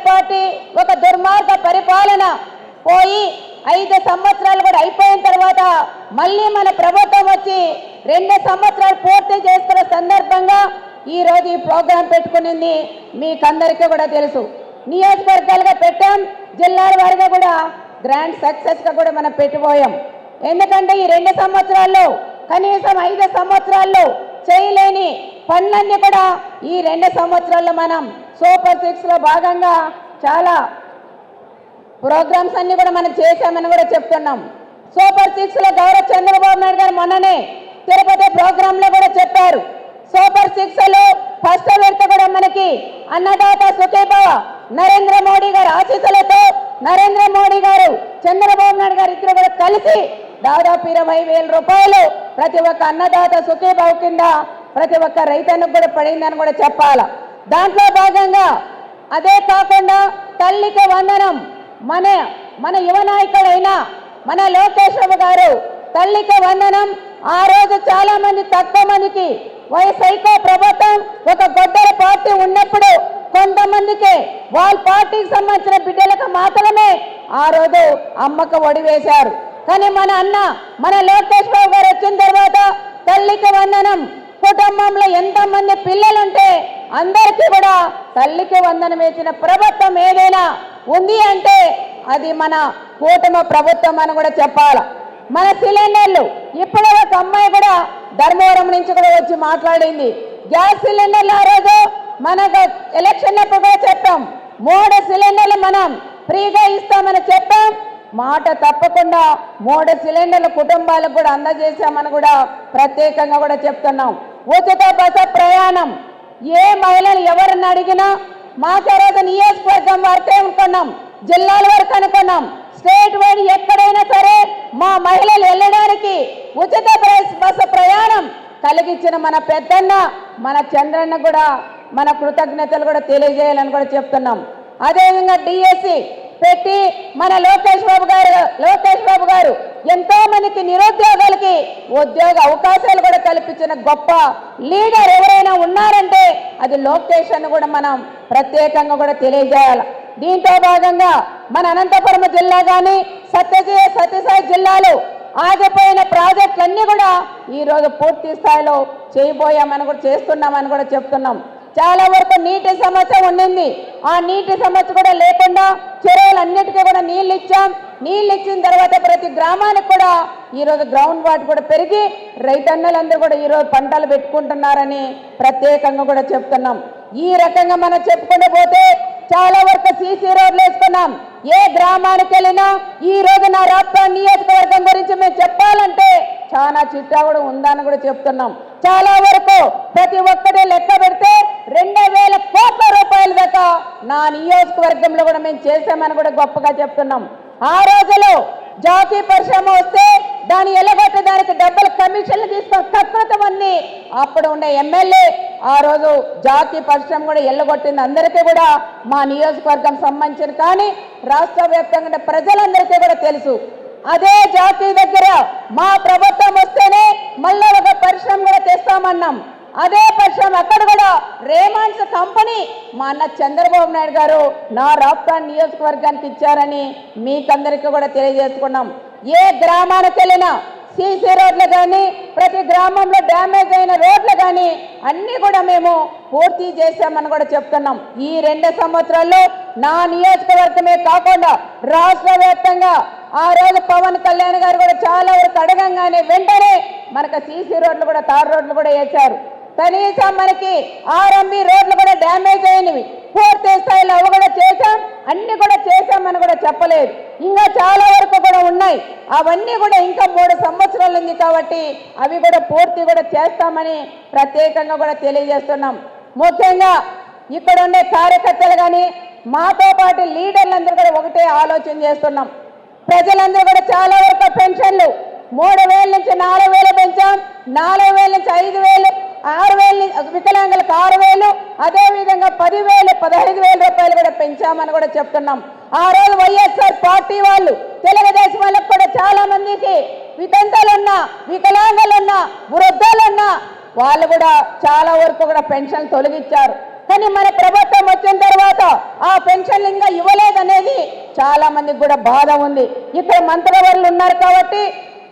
Party ఒక దుర్మార్గ పరిపాలన పోయి 5 సంవత్సరాలు కూడా అయిపోయిన తర్వాత మళ్ళీ మన ప్రభుత్వం వచ్చి 2 సంవత్సరాలు పూర్తి చేసుకున్న సందర్భంగా ఈరోజు ఈ ప్రోగ్రాం పెట్టుకునింది మీకందరికీ కూడా తెలుసు. నియోజకవర్గాలుగా పెట్టాం, జిల్లాల వారిగా కూడా గ్రాండ్ సక్సెస్గా కూడా మనం పెట్టిపోయాం. ఎందుకంటే ఈ 2 సంవత్సరాల్లో కనీసం 5 సంవత్సరాల్లో చేయలేని పనులన్నీ కూడా ఈ 2 సంవత్సరాల్లో మనం సూపర్ 6లో భాగంగా చాలా ప్రోగ్రామ్స్ అన్ని కూడా మనం చేశామని కూడా చెప్తున్నాం. సూపర్ 6లో గౌరవ చంద్రబాబు నాయుడు గారు మొన్ననే తిరుపతి ప్రోగ్రాంలో కూడా చెప్పారు. సూపర్ 6లో ఫస్ట్ విడత కూడా మనకి అన్నదాత సుఖీభవ నరేంద్ర మోడీ గారి ఆశీస్సులతో నరేంద్ర మోడీ గారు చంద్రబాబు నాయుడు గారు ఇద్దరు కూడా కలిసి దాదాపు 20,000 రూపాయలు ప్రతి ఒక్క అన్నదాత సుఖీభవ కింద ప్రతి ఒక్క రైతన్నకు కూడా పడిందని కూడా చెప్పాల. దాంట్లో భాగంగా అదే కాకుండా తల్లికి వందనం మన యువ నాయకుడైన మన లోకేష్ బాబు గారు తల్లికి వందనం ఆ రోజు చాలా మంది తక్కువ మందికి వైసైకో ప్రభుత్వం ఒక గొడ్డల పార్టీ ఉన్నప్పుడు కొంతమందికి వాళ్ళ పార్టీకి సంబంధించిన బిడ్డలకు మాత్రమే ఆ రోజు అమ్మకు ఒడి వేశారు. కానీ మన అన్న మన లోకేష్ బాబు గారు వచ్చిన తర్వాత తల్లికి వందనం కుటుంబంలో ఎంతమంది పిల్లలుంటే అందరికీ కూడా తల్లికి వందనం వేసిన ప్రభుత్వం ఏదైనా ఉంది అంటే అది మన కూటమి ప్రభుత్వం అని కూడా చెప్పాలి. మన సిలిండర్లు ఇప్పుడు ఒక అమ్మాయి కూడా ధర్మవరం నుంచి కూడా వచ్చి మాట్లాడింది. గ్యాస్ సిలిండర్లు ఆ రోజు మనకు ఎలక్షన్ అప్పుడు కూడా చెప్పాం 3 సిలిండర్లు మనం ఫ్రీగా ఇస్తామని చెప్పాం. మాట తప్పకుండా 3 సిలిండర్ల కుటుంబాలకు కూడా అందజేశామని కూడా ప్రత్యేకంగా కూడా చెప్తున్నాం. ఉచిత బస ప్రయాణం ఏ మహిళలు ఎవరిని అడిగినా మాకు రోజు నియోజకవర్గం వరకే అనుకున్నాం, జిల్లాల వరకు అనుకున్నాం, స్టేట్ వైడ్ ఎక్కడైనా సరే మా మహిళలు వెళ్ళడానికి ఉచిత బస ప్రయాణం కలిగించిన మన పెద్దన్న మన చంద్రన్న కూడా మన కృతజ్ఞతలు కూడా తెలియజేయాలని కూడా చెప్తున్నాం. అదేవిధంగా డిఎస్సి పెట్టి మన లోకేష్ బాబు గారు ఎంతో మందికి నిరుద్యోగులకి ఉద్యోగ అవకాశాలు కూడా కల్పించిన గొప్ప లీడర్ ఎవరైనా ఉన్నారంటే అది లోకేష్ అని కూడా మనం ప్రత్యేకంగా కూడా తెలియజేయాలి. దీంతో భాగంగా మన అనంతపురం జిల్లా కానీ సత్యసాయి జిల్లాలో ఆగిపోయిన ప్రాజెక్టులన్నీ కూడా ఈరోజు పూర్తి స్థాయిలో చేయబోయామని కూడా చేస్తున్నామని కూడా చెప్తున్నాం. చాలా వరకు నీటి సమస్య ఉండింది, ఆ నీటి సమస్య కూడా లేకుండా చెరువులన్నిటికీ కూడా నీళ్ళు ఇచ్చాం. నీళ్ళు ఇచ్చిన తర్వాత ప్రతి గ్రామానికి కూడా ఈరోజు గ్రౌండ్ వాటర్ కూడా పెరిగి రైతన్నలందరూ కూడా ఈరోజు పంటలు పెట్టుకుంటున్నారని ప్రత్యేకంగా కూడా చెప్తున్నాం. ఈ రకంగా మనం చెప్పుకుంటూ పోతే చాలా వరకు సీసీ రోడ్లు వేసుకున్నాం. ఏ గ్రామానికి వెళ్ళినా ఈ రోజు నా రాష్ట్ర నియోజకవర్గం గురించి మేము చెప్పాలంటే చాలా చిట్టా కూడా ఉందని కూడా చెప్తున్నాం. చాలా వరకు ప్రతి ఒక్కటి లెక్క పెడితే 2,000 కోట్ల రూపాయల దాకా నా నియోజకవర్గంలో కూడా మేము చేసామని కూడా గొప్పగా చెప్తున్నాం. ఆ రోజులో జాకీ పరిశ్రమ వస్తే దాన్ని ఎల్లగొట్టి దానికి డబ్బులు కమిషన్లు తీసుకొని కకృతమంది అప్పుడు ఉండే ఎమ్మెల్యే ఆ రోజు జాకీ పరిశ్రమ కూడా ఎల్లగొట్టింది అందరికీ కూడా మా నియోజకవర్గం సంబంధించిన కానీ రాష్ట్ర వ్యాప్తంగా ప్రజలందరికీ కూడా తెలుసు. అదే జాకీ దగ్గర మా ప్రభుత్వం వస్తేనే మళ్ళీ ఒక పరిశ్రమ కూడా తెస్తామన్నాం. అదే పరిశ్రమ అక్కడ కూడా రేమాన్స్ కంపెనీ మా అన్న చంద్రబాబు నాయుడు గారు నా రాష్ట్ర నియోజకవర్గానికి ఇచ్చారని మీకందరికీ కూడా తెలియజేసుకున్నాం. ఏ గ్రామానికి వెళ్ళినా సీసీ రోడ్లు కానీ ప్రతి గ్రామంలో డ్యామేజ్ అయిన రోడ్లు కానీ అన్నీ కూడా మేము పూర్తి చేశామని కూడా చెప్తున్నాం. ఈ 2 సంవత్సరాల్లో నా నియోజకవర్గమే కాకుండా రాష్ట్ర వ్యాప్తంగా ఆ రోజు పవన్ కళ్యాణ్ గారు కూడా చాలా వరకు అడగంగానే వెంటనే మనకు సీసీ రోడ్లు కూడా తార్ రోడ్లు కూడా వేశారు. కనీసం మనకి ఆర్ఎంబి రోడ్లు కూడా డ్యామేజ్ అయినవి పూర్తి స్థాయిలో అవి కూడా చేశాం, అన్ని కూడా చేశామని కూడా చెప్పలేదు. ఇంకా చాలా వరకు కూడా ఉన్నాయి, అవన్నీ కూడా ఇంకా 3 సంవత్సరాలు ఉంది కాబట్టి అవి కూడా పూర్తి కూడా చేస్తామని ప్రత్యేకంగా కూడా తెలియజేస్తున్నాం. ముఖ్యంగా ఇక్కడ ఉండే కార్యకర్తలు కానీ మాతో పాటు లీడర్లందరూ కూడా ఒకటే ఆలోచన చేస్తున్నాం. ప్రజలందరూ కూడా చాలా వరకు పెన్షన్లు 3,000 నుంచి 4,000 పెంచాం, 4,000 నుంచి 5,000, 6,000 వికలాంగులకు 6,000, అదేవిధంగా 10,000, 15,000 రూపాయలు కూడా పెంచామని కూడా చెప్తున్నాం. ఆ రోజు వైఎస్ఆర్ పార్టీ వాళ్ళు తెలుగుదేశం వాళ్ళకు కూడా చాలా మందికి వితంతులున్నా వికలాంగులున్నా వృద్ధులున్నా వాళ్ళు కూడా చాలా వరకు కూడా పెన్షన్ తొలగించారు. కానీ మన ప్రభుత్వం వచ్చిన తర్వాత ఆ పెన్షన్లు ఇంకా చాలా మందికి కూడా బాధ ఉంది. ఇక్కడ మంత్రివర్యులు ఉన్నారు కాబట్టి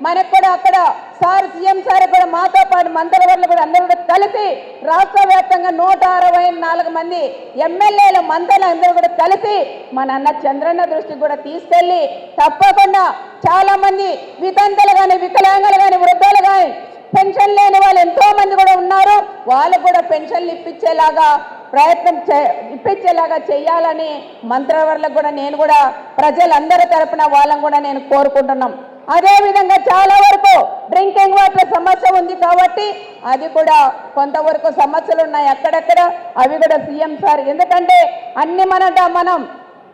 మనకు కూడా అక్కడ సార్ సీఎం సార్ కూడా మాతో పాటు మంత్రివర్యులు కూడా అందరూ కూడా కలిసి రాష్ట్ర వ్యాప్తంగా 164 మంది ఎమ్మెల్యేల మంత్రులు అందరూ కూడా కలిసి మన అన్న చంద్రన్న దృష్టికి కూడా తీసుకెళ్లి తప్పకుండా చాలా మంది వితంతులు కానీ వికలాంగులు కానీ వృద్ధులు కానీ పెన్షన్ లేని వాళ్ళు ఎంతో మంది కూడా ఉన్నారు. వాళ్ళకు కూడా పెన్షన్లు ఇప్పించేలాగా ఇప్పించేలాగా చేయాలని మంత్రివర్యులకు కూడా నేను కూడా ప్రజలందరి తరపున వాళ్ళని కూడా నేను కోరుకుంటున్నాం. అదేవిధంగా చాలా వరకు డ్రింకింగ్ వాటర్ సమస్య ఉంది కాబట్టి అది కూడా కొంతవరకు సమస్యలు ఉన్నాయి అక్కడక్కడ, అవి కూడా సీఎం సార్ ఎందుకంటే అన్ని మనం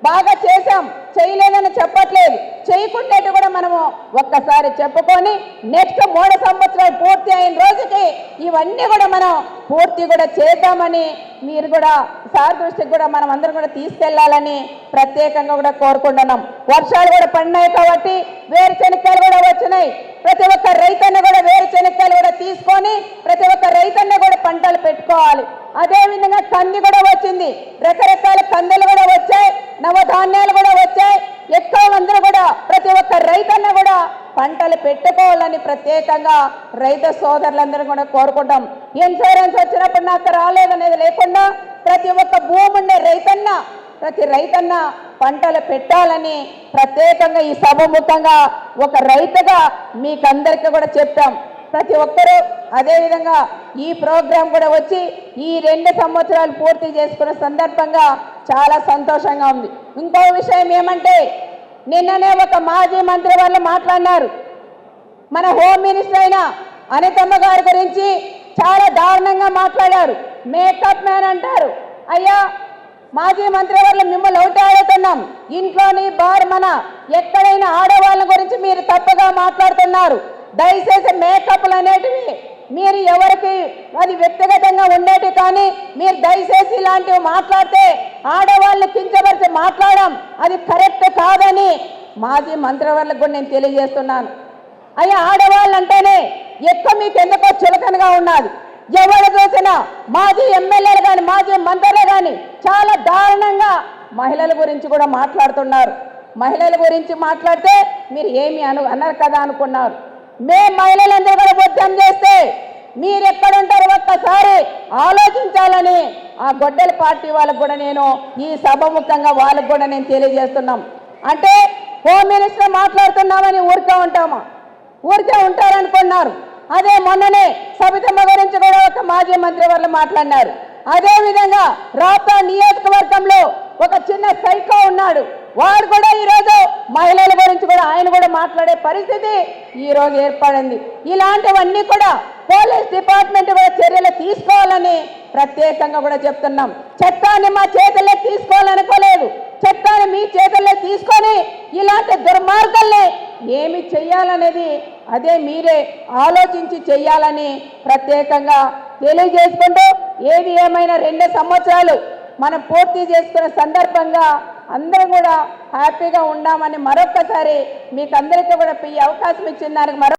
బాగా చేశాం, చేయలేదని చెప్పట్లేదు, చేయకుండేటి కూడా మనము ఒక్కసారి చెప్పుకొని నెక్స్ట్ 3 సంవత్సరాలు పూర్తి అయిన రోజుకి ఇవన్నీ కూడా మనం పూర్తి కూడా చేద్దామని మీరు కూడా సార్ దృష్టికి కూడా మనం అందరం కూడా తీసుకెళ్లాలని ప్రత్యేకంగా కూడా కోరుకుంటున్నాం. వర్షాలు కూడా పడినాయి కాబట్టి వేరుశెనక్కాయలు కూడా వచ్చినాయి. ప్రతి ఒక్క రైతన్న కూడా వేరుశెనక్కాయలు కూడా తీసుకొని ప్రతి ఒక్క రైతన్న కూడా పంటలు పెట్టుకోవాలి. అదేవిధంగా కంది కూడా వచ్చింది, రకరకాల కందులు కూడా వచ్చాయి, నవధాన్యాలు కూడా వచ్చాయి. ఎక్కువ మంది కూడా ప్రతి ఒక్క రైతన్న కూడా పంటలు పెట్టుకోవాలని ప్రత్యేకంగా రైతు సోదరులందరూ కూడా కోరుకుంటాం. ఇన్సూరెన్స్ వచ్చినప్పుడు నాకు రాలేదనేది లేకుండా ప్రతి ఒక్క భూమి ఉండే ప్రతి రైతన్న పంటలు పెట్టాలని ప్రత్యేకంగా ఈ సభ ముఖంగా ఒక రైతుగా మీకందరికీ కూడా చెప్పాం. ప్రతి ఒక్కరూ అదేవిధంగా ఈ ప్రోగ్రాం కూడా వచ్చి ఈ 2 సంవత్సరాలు పూర్తి చేసుకున్న సందర్భంగా చాలా సంతోషంగా ఉంది. ఇంకో విషయం ఏమంటే నిన్ననే ఒక మాజీ మంత్రి వాళ్ళు మాట్లాడినారు. మన హోమ్ మినిస్టర్ అయిన అనితమ్మ గారి గురించి చాలా దారుణంగా మాట్లాడారు. మేకప్ మ్యాన్ అంటారు. అయ్యా మాజీ మంత్రి వాళ్ళు మిమ్మల్ని ఒకటి అడుగుతున్నాం, ఇంట్లోని మన ఎక్కడైనా ఆడవాళ్ళ గురించి మీరు తప్పుగా మాట్లాడుతున్నారు. దయచేసి మేకప్లు అనేటివి మీరు ఎవరికి అది వ్యక్తిగతంగా ఉండేటి కానీ మీరు దయచేసి ఇలాంటివి మాట్లాడితే ఆడవాళ్ళని కించపరిచి మాట్లాడడం అది కరెక్ట్ కాదని మాజీ మంత్రివర్యులకు కూడా నేను తెలియజేస్తున్నాను. అయ్యా ఆడవాళ్ళు అంటేనే ఎక్కువ మీకు ఎందుకో చులకనగా ఉన్నది. ఎవరు చూసినా మాజీ ఎమ్మెల్యేలు కానీ మాజీ మంత్రులు కానీ చాలా దారుణంగా మహిళల గురించి కూడా మాట్లాడుతున్నారు. మహిళల గురించి మాట్లాడితే మీరు ఏమి అన్నారు కదా అనుకున్నారు. మేము మహిళలందరూ కూడా ఉద్యమం చేస్తే మీరు ఎక్కడుంటారు ఒక్కసారి ఆలోచించాలని ఆ గొడ్డల పార్టీ వాళ్ళకు కూడా నేను ఈ సభ ముఖంగా వాళ్ళకు కూడా నేను తెలియజేస్తున్నాం. అంటే హోమ్ మినిస్టర్ మాట్లాడుతున్నామని ఊరికే ఉంటారనుకున్నారు. అదే మొన్ననే సబితమ్మ గురించి కూడా ఒక మాజీ మంత్రి వాళ్ళు మాట్లాడినారు. అదేవిధంగా రాప్తా నియోజకవర్గంలో ఒక చిన్న సైకో ఉన్నాడు, వాడు కూడా ఈరోజు మహిళల గురించి కూడా ఆయన కూడా మాట్లాడే పరిస్థితి ఈరోజు ఏర్పడింది. ఇలాంటివన్నీ కూడా పోలీస్ డిపార్ట్మెంట్ కూడా చర్యలు తీసుకోవాలని ప్రత్యేకంగా కూడా చెప్తున్నాం. చట్టాన్ని మా చేతుల్లో తీసుకోవాలనుకోలేదు, చట్టాన్ని మీ చేతుల్లో తీసుకొని ఇలాంటి దుర్మార్గాల్ని ఏమి చెయ్యాలనేది అదే మీరే ఆలోచించి చెయ్యాలని ప్రత్యేకంగా తెలియజేసుకుంటూ ఏది ఏమైనా 2 సంవత్సరాలు మనం పూర్తి చేసుకున్న సందర్భంగా అందరం కూడా హ్యాపీగా ఉండామని మరొక్కసారి మీకు అందరికీ కూడా ఈ అవకాశం ఇచ్చిన దానికి